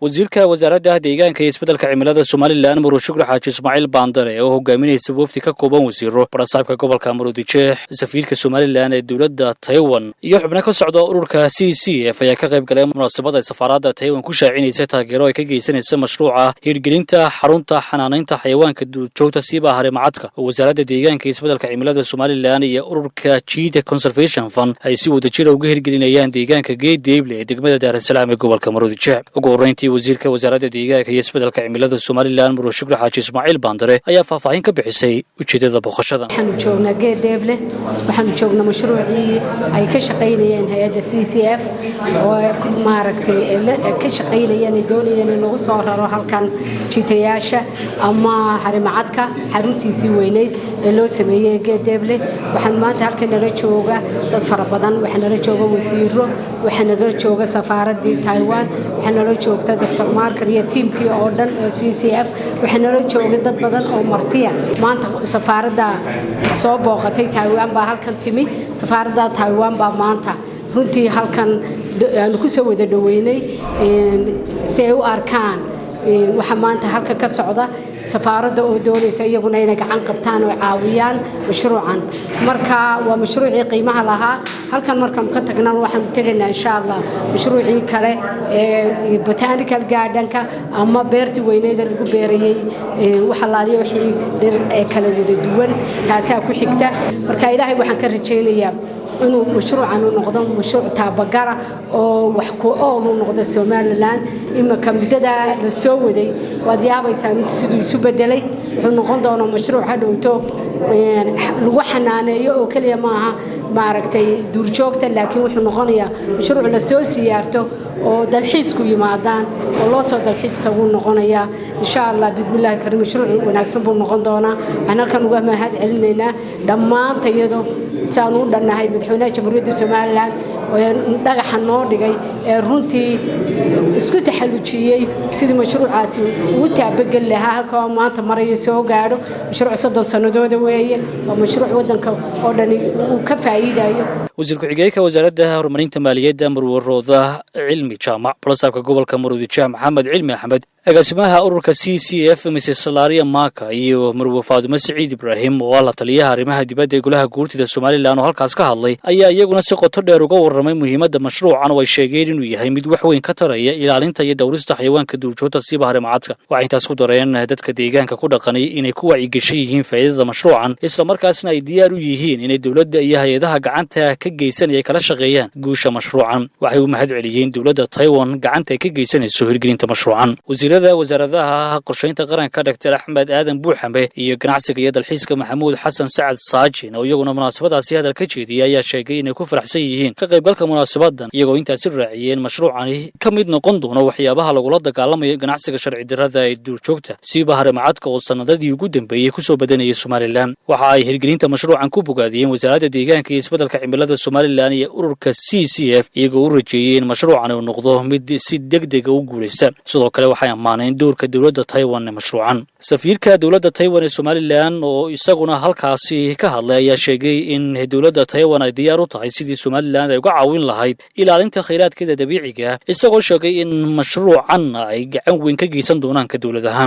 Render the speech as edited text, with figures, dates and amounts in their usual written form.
wasiirka wasaaradda deegaanka iyo isbeddelka cimilada Soomaaliland Muruu Shukri Xaaji Ismaaciil Baandare oo hogaaminaysa wafdi ka kooban wasiiro barasabka gobolka Maroodijeex safiirka Soomaaliland ee dawladda Taiwan iyo xubno ka socda ururka CCF ayaa ka qayb galay munaasabada safaaradda Taiwan ku shaacinaysa taageero ay ka geysanaysa mashruuca hirgelinta xarunta xanaanaynta xayawaanka duurjoogta siiba harimacadka wasaaradda deegaanka iyo isbeddelka cimilada Soomaaliland iyo ururka Cheetah Conservation Fund ay si wadajir uga hirgelinayaan deegaanka Geedeeble ee degmada Daar es Salaam ee gobolka Maroodijeex ugu horeyntii wasiirka wasaaradda deegaanka iyo isbeddelka cimilada Soomaaliland Muruu Shukri Xaaji Ismaaciil Baandare ayaa faahfaahin ka bixisay ujeedada booqashada. waxaanu joognaa Geedeeble waxaanu joognaa mashruucii ay ka shaqeynayeen hay'adda CCF oo maaragtay ka shaqeynayeen doonayeen in lagu soo raro halkan jitayaasha ama harimacadka xaruntiisii weyneyd ee loo sameeyay Geedeeble waxaan maanta halkan nala jooga dad fara badan waxaan nala jooga wasiiro waxaan nala jooga safaaradda Taiwan waxaan nala joogta Dr. Marker iyo teamkii oo dhan CCF waxaan nala jooga dad badan oo martiya maanta safaaradda soo booqatay Taiwan baa halkan timi safaaradda Taiwan baa maanta runtii halkan aan ku soo wada dhaweynay si ay u arkaan waxa maanta halka ka socda safaaradda oo doonaysa iyaguna inay gacan qabtaan oo caawiyaan mashruucan marka waa mashruucii qiimaha lahaa halkan markaan ka tagnaa waxaan tagaynaa insha Allah mashruucii kale ee botanical garden-ka ama beertii weyneed ee lagu beerayay waxa la leeyahay wixii dhir kala wada duwan taasi ku xigta marka ilaahay waxaan ka rajaynayaa inuu mashruucan noqdo mashruuc taabagara oo wax ku ool u noqdo Soomaaliland imika midada la soo waday wadiyaabaysan sidoo isu bedelay wuxuu noqon doonaa mashruuc hadhowto lagu xanaaneeyo oo kaliya maaha maaragtay duurjoogta laakiin wuxuu noqonayaa mashruuc la soo siyaarto oo dalxiis ku yimaadaan oo loo soo dalxiis tagu noqonaya insha Allah bismillaahi karim mashruuc wanaagsan buu noqon doonaa waxaan halkan uga mahad celinaynaa dhammaan tayado saanu dhanahay madaxweynaha jamhuuriyadda Soomaaliland oo dhagaxa noo dhigay ee runtii isku taxalujiyay sidii mashruucaasi uu taabagal lahaa halka maanta maray soo gaaro mashruuc 30 sanadood weeye oo mashruuc wadanka oo dhan uu ka faa'iidayo wasiirka xigeenka wasaaradda horumarinta maaliyadda Marwo Rooda Cilmi Jaamac barasabka gobolka Maroodijeex Maxamed Cilmi Axmed agaasimaha ururka CCF Mrs. Salaria Maka iyo Marwo Faadimo Saciid Ibraahim oo la taliyaha arrimaha dibadda ee golaha guurtida Soomaaliland oo halkaas ka hadlay ayaa iyaguna si qoto dheer uga warramay muhiimadda mashruucan oo ay sheegeen inuu yahay mid wax weyn ka taraya ilaalinta iyo dhawrista xayawaanka duurjoogta siiba harimacadka waxay intaas ku dareen dadka deegaanka ku dhaqanay inay ku wacyigashan yihiin faa'iidada mashruucan isla markaasna ay diyaar u yihiin inay dawladda iyo hay'adaha gacanta ka geysanaya kala shaqeeyaan guusha mashruucan waxay u mahad celiyeen dawladda Taiwan gacanta ay ka geysanayso hirgelinta mashruucan wasaaradaha qorsheynta qaranka Dr. Axmed Aadan Buuxambe iyo ganacsiga iyo dalxiiska Maxamuud Xasan Sacad Saajin oo iyaguna munaasabadaasi hadal ka jeediyay ayaa sheegay inay ku faraxsan yihiin ka qaybgalka munaasabadan iyagoo intaas raaciyeen mashruucani ka mid noqon doono waxyaabaha lagula dagaalamayo ganacsiga sharci darrada ee duurjoogta siiba harimacadka oo sanadadii ugu dambeeyay ku soo badanayay Soomaaliland waxa ay hirgelinta mashruucan ku bogaadiyeen wasaaradda deegaanka iyo isbeddelka cimilada Soomaaliland iyo ururka CCF iyagoo u rajeeyeen mashruucan uu noqdo mid si degdeg ah u guuleysta sidoo kale waxay ammaaneen doorka dawladda Taiwan ee mashruucan safiirka dawladda Taiwan ee Soomaaliland oo isaguna halkaasi ka hadlay ayaa sheegay in dawladda Taiwan ay diyaar u tahay sidii Soomaaliland ay uga caawin lahayd ilaalinta kheyraadkeeda dabiiciga isagoo sheegay in mashruucan ay gacan weyn ka geysan doonaan ka dawladaha